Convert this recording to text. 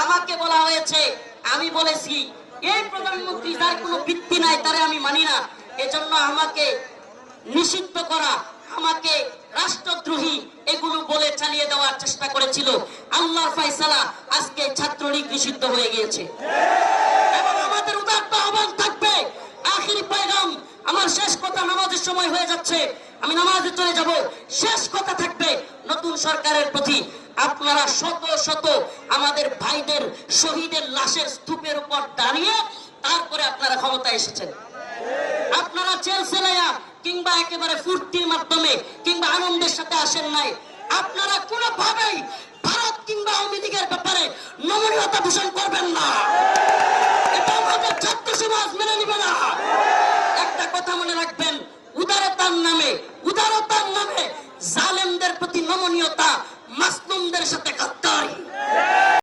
আমাকে বলা হয়েছে, আমি বলেছি এই প্রধানমন্ত্রী যার কোনো ভিত্তি নাই তারে আমি মানি না, এজন্য আমাকে নিষিদ্ধ করা, আমাকে রাষ্ট্রদ্রোহী এগুলো বলে চালিয়ে দেওয়ার চেষ্টা করেছিল। আল্লাহর ফয়সালা, আজকে ছাত্রলীগ নিষিদ্ধ হয়ে গিয়েছে। এবং আমাদের উদাত্ত আহ্বান থাকবে, আখিরি পয়গাম, আমার শেষ কথা, নামাজের সময় হয়ে যাচ্ছে, আমি নামাজে চলে যাব। শেষ কথা থাকবে নতুন সরকারের প্রতি, আপনারা শত শত আমাদের ভাইদের শহীদের লাশের স্তূপের উপর দাঁড়িয়ে তারপরে আপনারা ক্ষমতায় এসেছেন। আপনারা জেল সেলাইয়া কিংবা একেবারে ফুর্তির মাধ্যমে কিংবা আনন্দের সাথে আসেন নাই। আপনারা কোনোভাবেই ভারত কিংবা আওয়ামী লীগের ব্যাপারে নমনীয়তা পোষণ করবেন না, এটা আমাদের ছাত্র সমাজ মেনে নিবে না। একটা কথা মনে রাখবেন, উদারতার নামে জালেমদের প্রতি নমনীয়তা, মাসলুমদের সাথে গাদ্দারি।